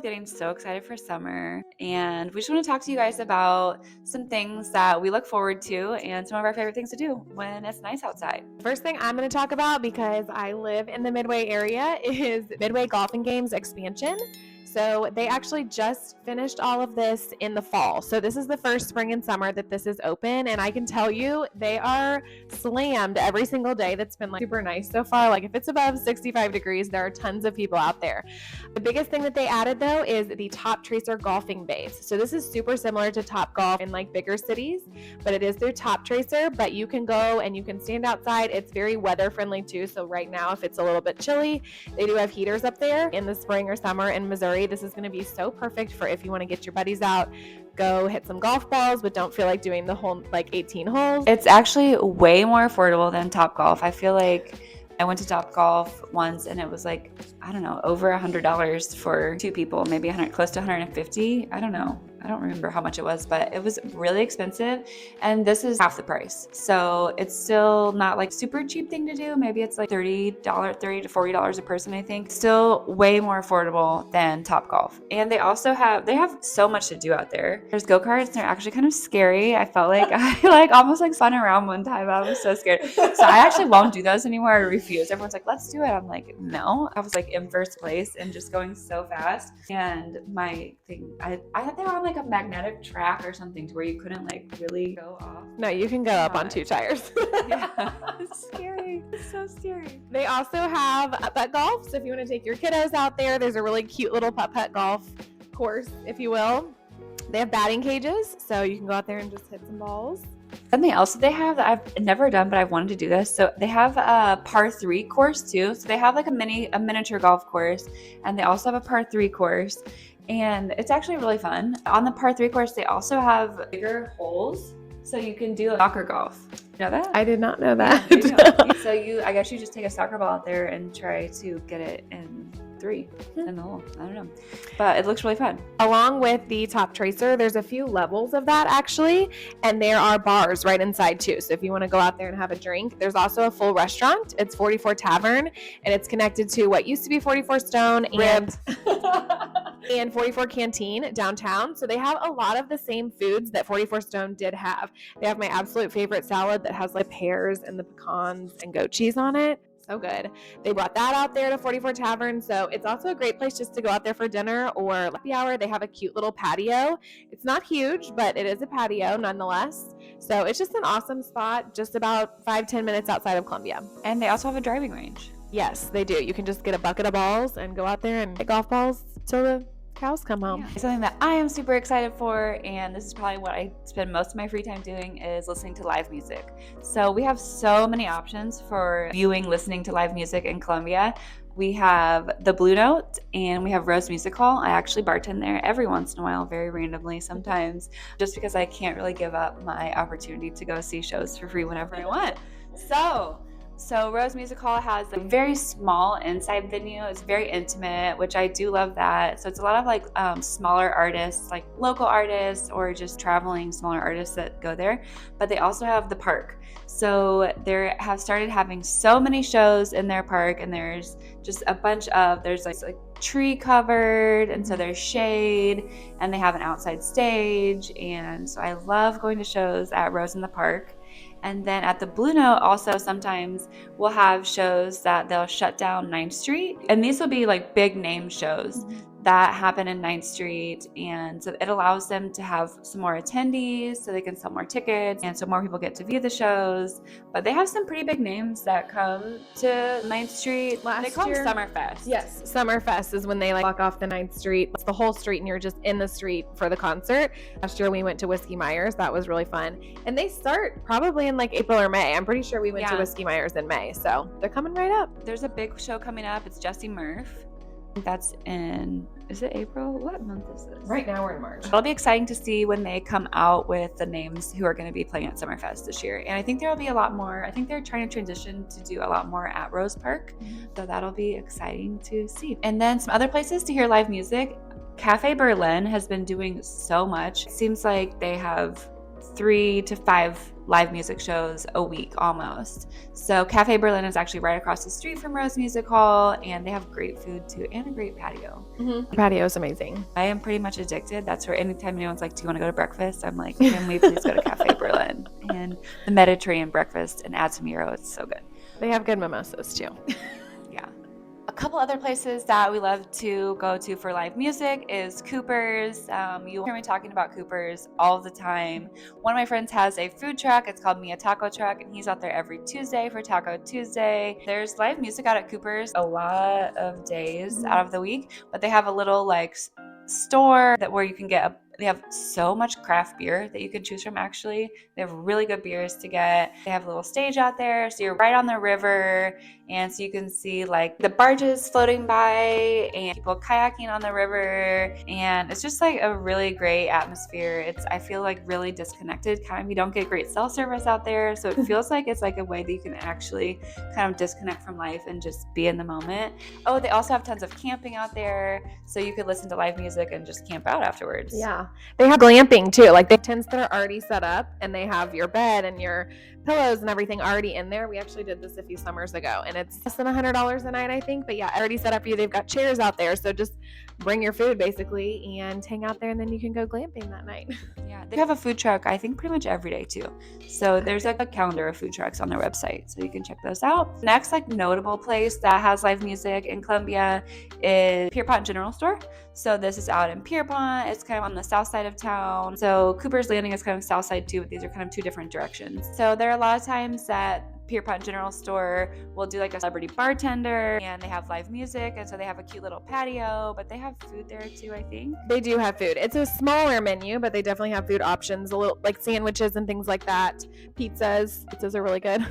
getting so excited for summer, and we just want to talk to you guys about some things that we look forward to and some of our favorite things to do when it's nice outside. First thing I'm going to talk about, because I live in the Midway area, is Midway Golf and Games expansion. So they actually just finished all of this in the fall. So this is the first spring and summer that this is open. And I can tell you, they are slammed every single day. That's been like super nice so far. Like if it's above 65 degrees, there are tons of people out there. The biggest thing that they added though is the Top Tracer golfing base. So this is super similar to Top Golf in like bigger cities, but it is their Top Tracer, but you can go and you can stand outside. It's very weather friendly too. So right now, if it's a little bit chilly, they do have heaters up there. In the spring or summer in Missouri, this is going to be so perfect for if you want to get your buddies out, go hit some golf balls, but don't feel like doing the whole like 18 holes. It's actually way more affordable than Top Golf. I feel like I went to Top Golf once and it was like, I don't know, over $100 for two people, maybe close to 150. I don't know. I don't remember how much it was, but it was really expensive. And this is half the price. So it's still not like super cheap thing to do. Maybe it's like $30 to $40 a person, I think. Still way more affordable than Top Golf. And they also have so much to do out there. There's go-karts. They're actually kind of scary. I felt like I almost like spun around one time. I was so scared. So I actually won't do those anymore. I refuse. Everyone's like, let's do it. I'm like, no. I was like in first place and just going so fast. And my thing, I thought they were on like a magnetic track or something to where you couldn't like really go off. No, you can go up on two tires. Yeah, it's scary. It's so scary. They also have putt golf. So if you want to take your kiddos out there, there's a really cute little putt golf course, if you will. They have batting cages, so you can go out there and just hit some balls. Something else that they have that I've never done, but I've wanted to do this. So they have a par 3 course too. So they have like a miniature golf course, and they also have a par 3 course. And it's actually really fun. On the par 3 course, they also have bigger holes, so you can do soccer golf. You know that? I did not know that. Yeah, so I guess you just take a soccer ball out there and try to get it in 3 in the hole. I don't know, but it looks really fun. Along with the Top Tracer, there's a few levels of that actually, and there are bars right inside too. So if you want to go out there and have a drink, there's also a full restaurant. It's 44 Tavern, and it's connected to what used to be 44 Stone and 44 Canteen downtown. So they have a lot of the same foods that 44 Stone did have. They have my absolute favorite salad that has like pears and the pecans and goat cheese on it. So good. They brought that out there to 44 Tavern. So it's also a great place just to go out there for dinner or happy hour. They have a cute little patio. It's not huge, but it is a patio nonetheless. So it's just an awesome spot, just about 5-10 minutes outside of Columbia. And they also have a driving range. Yes, they do. You can just get a bucket of balls and go out there and hit golf balls till the cows come home. Yeah. Something that I am super excited for, and this is probably what I spend most of my free time doing, is listening to live music. So we have so many options for listening to live music in Columbia. We have the Blue Note and we have Rose Music Hall. I actually bartend there every once in a while, very randomly sometimes, just because I can't really give up my opportunity to go see shows for free whenever I want. So Rose Music Hall has a very small inside venue. It's very intimate, which I do love that. So it's a lot of like smaller artists, like local artists or just traveling smaller artists that go there. But they also have the park. So they have started having so many shows in their park, and there's just a bunch of, there's like tree covered, and so there's shade, and they have an outside stage. And so I love going to shows at Rose in the Park. And then at the Blue Note, also sometimes we'll have shows that they'll shut down 9th Street. And these will be like big name shows that happen in 9th Street. And so it allows them to have some more attendees so they can sell more tickets. And so more people get to view the shows. But they have some pretty big names that come to 9th Street. They call them Summerfest. Yes, Summerfest is when they like block off the 9th Street. It's the whole street and you're just in the street for the concert. Last year we went to Whiskey Myers. That was really fun. And they start probably in like April or May. I'm pretty sure we went to Whiskey Myers in May. So they're coming right up. There's a big show coming up. It's Jesse Murph. That's in, is it April? What month is this? Right now we're in March. It'll be exciting to see when they come out with the names who are going to be playing at Summerfest this year. And I think there'll be a lot more. I think they're trying to transition to do a lot more at Rose Park. So that'll be exciting to see. And then some other places to hear live music. Cafe Berlin has been doing so much. It seems like they have 3 to 5 live music shows a week almost. So Cafe Berlin is actually right across the street from Rose Music Hall, and they have great food too and a great patio. The patio is amazing. I am pretty much addicted. That's where anytime anyone's like, do you want to go to breakfast? I'm like, can we please go to Cafe Berlin? And the Mediterranean breakfast and add some gyro. It's so good. They have good mimosas too. Yeah. A couple other places that we love to go to for live music is Cooper's. You hear me talking about Cooper's all the time. One of my friends has a food truck. It's called Mia Taco Truck, and he's out there every Tuesday for Taco Tuesday. There's live music out at Cooper's a lot of days out of the week, but they have a little like store that where you can get they have so much craft beer that you can choose from. Actually, they have really good beers to get. They have a little stage out there, so you're right on the river, and so you can see like the barges floating by and people kayaking on the river, and it's just like a really great atmosphere. I feel like really disconnected. Kind of, you don't get great cell service out there, so it feels like it's like a way that you can actually kind of disconnect from life and just be in the moment. Oh, they also have tons of camping out there, so you could listen to live music and just camp out afterwards. Yeah. They have glamping too. Like they have tents that are already set up, and they have your bed and your pillows and everything already in there. We actually did this a few summers ago, and it's less than $100 a night, I think. But yeah, already set up for you. They've got chairs out there, so just bring your food basically and hang out there, and then you can go glamping that night. Yeah, they have a food truck, I think, pretty much every day too. So there's like a calendar of food trucks on their website, so you can check those out. Next, like notable place that has live music in Columbia is Pierpont General Store. So this is out in Pierpont. It's kind of on the south side of town. So Cooper's Landing is kind of south side too, but these are kind of two different directions. So there are a lot of times that Pierpont General Store will do like a celebrity bartender, and they have live music, and so they have a cute little patio, but they have food there too, I think. They do have food. It's a smaller menu, but they definitely have food options, a little like sandwiches and things like that. Pizzas are really good.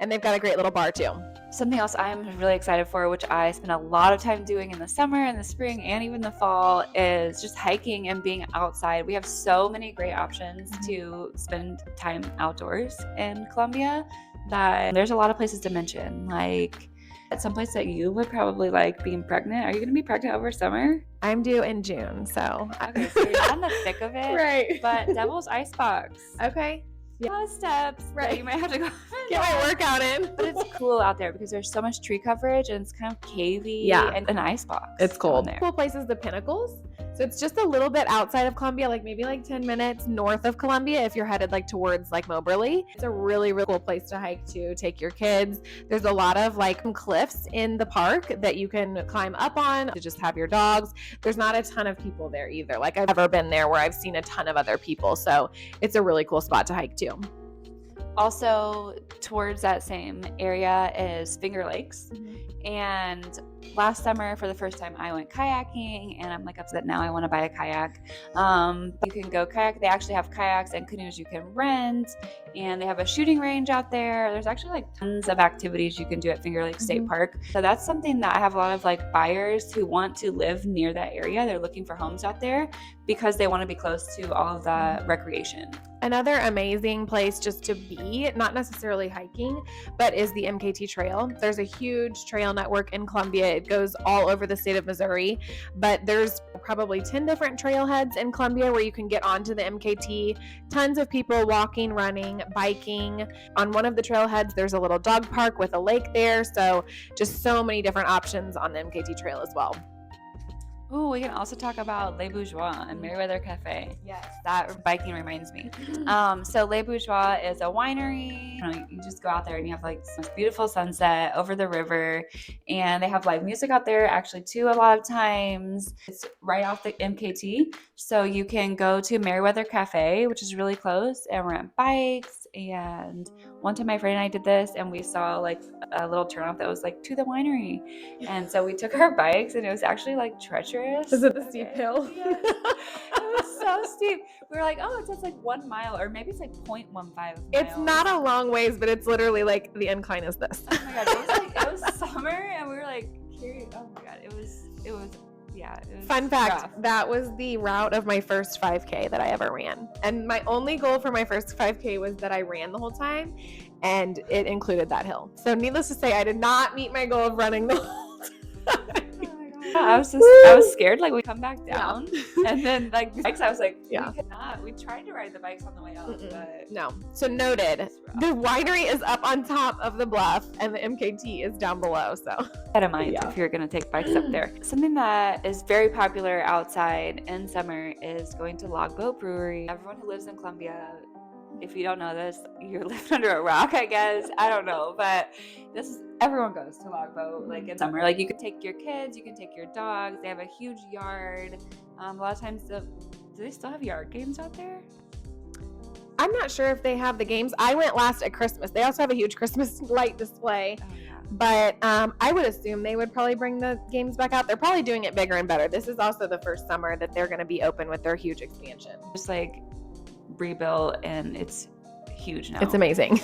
And they've got a great little bar too. Something else I'm really excited for, which I spend a lot of time doing in the summer and the spring and even the fall, is just hiking and being outside. We have so many great options to spend time outdoors in Columbia that there's a lot of places to mention. Like at some place that you would probably like being pregnant. Are you going to be pregnant over summer? I'm due in June, so. Okay, so you're not in the thick of it. Right. But Devil's Icebox. Okay. A lot of steps. Right. You might have to go Get my workout in. But it's cool out there because there's so much tree coverage, and it's kind of cavey. Yeah. And an ice box. It's cold. There. Cool place is the Pinnacles. So it's just a little bit outside of Columbia, like maybe like 10 minutes north of Columbia if you're headed like towards like Moberly. It's a really, really cool place to hike to, take your kids. There's a lot of like cliffs in the park that you can climb up on to just have your dogs. There's not a ton of people there either. Like I've never been there where I've seen a ton of other people. So it's a really cool spot to hike too. Also, towards that same area is Finger Lakes. And last summer, for the first time, I went kayaking, and I'm like upset now I want to buy a kayak. You can go kayak. They actually have kayaks and canoes you can rent, and they have a shooting range out there. There's actually like tons of activities you can do at Finger Lakes State Park. So that's something that I have a lot of like buyers who want to live near that area. They're looking for homes out there because they want to be close to all of the recreation. Another amazing place just to be, not necessarily hiking, but is the MKT Trail. There's a huge trail network in Columbia. It goes all over the state of Missouri, but there's probably 10 different trailheads in Columbia where you can get onto the MKT. Tons of people walking, running, biking. On one of the trailheads, there's a little dog park with a lake there. So just so many different options on the MKT Trail as well. Oh, we can also talk about Les Bourgeois and Meriwether Cafe. Yes, that biking reminds me. So Les Bourgeois is a winery. You just go out there and you have like this beautiful sunset over the river, and they have live music out there actually too a lot of times. It's right off the MKT, so you can go to Meriwether Cafe, which is really close, and rent bikes. And one time my friend and I did this, and we saw like a little turnoff that was like to the winery, and so we took our bikes, and it was actually like treacherous. Is it the steep hill? Yeah. It was so steep. We were like, oh, it's just like 1 mile, or maybe it's like 0.15 miles. It's not a long ways, but it's literally like the incline is this. Oh my god, it was summer, and we were like curious. Oh my god, it was yeah. It was Fun fact, rough. that was the route of my first 5K that I ever ran. And my only goal for my first 5K was that I ran the whole time, and it included that hill. So needless to say, I did not meet my goal of running the whole time. Oh my god. Yeah, I was scared like we come back down. Yeah. And then like the bikes, I was like, Yeah. we could not. We tried to ride the bikes on the way up, but No. So noted. it's rough. The winery is up on top of the bluff and the MKT is down below. So That in mind Yeah. if you're gonna take bikes up there. Something that is very popular outside in summer is going to Logboat Brewery. Everyone who lives in Columbia, if you don't know this, you're living under a rock, I guess. I don't know, but everyone goes to Logboat like in summer. Like you can take your kids, you can take your dogs. They have a huge yard. A lot of times, do they still have yard games out there? I'm not sure if they have the games. I went last at Christmas. They also have a huge Christmas light display. Oh yeah. But I would assume they would probably bring the games back out. They're probably doing it bigger and better. This is also the first summer that they're going to be open with their huge expansion. Just like rebuilt, and it's huge now. It's amazing.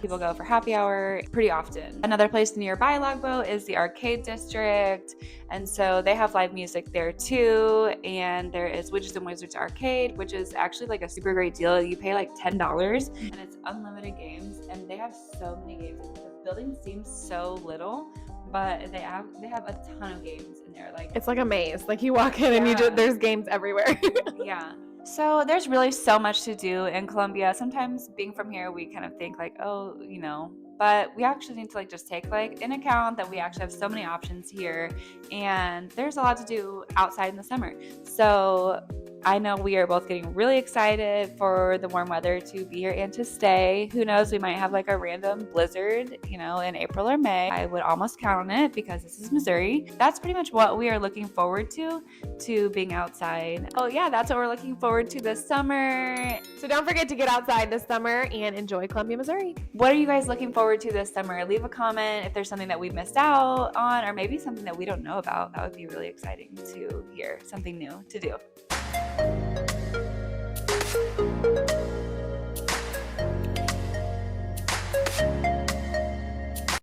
People go for happy hour pretty often. Another place nearby Logboat is the Arcade District, and so they have live music there too. And there is Witches and Wizards Arcade, which is actually like a super great deal. You pay like $10 and it's unlimited games, and they have so many games. The building seems so little, but they have a ton of games in there. Like It's like a maze. Like you walk in and there's games everywhere. Yeah. So there's really so much to do in Columbia. Sometimes being from here, we kind of think like, oh, but we actually need to like just take like in account that we actually have so many options here, and there's a lot to do outside in the summer. So I know we are both getting really excited for the warm weather to be here and to stay. Who knows, we might have like a random blizzard, in April or May. I would almost count on it because this is Missouri. That's pretty much what we are looking forward to being outside. Oh yeah, that's what we're looking forward to this summer. So don't forget to get outside this summer and enjoy Columbia, Missouri. What are you guys looking forward to this summer? Leave a comment if there's something that we missed out on, or maybe something that we don't know about. That would be really exciting to hear, something new to do.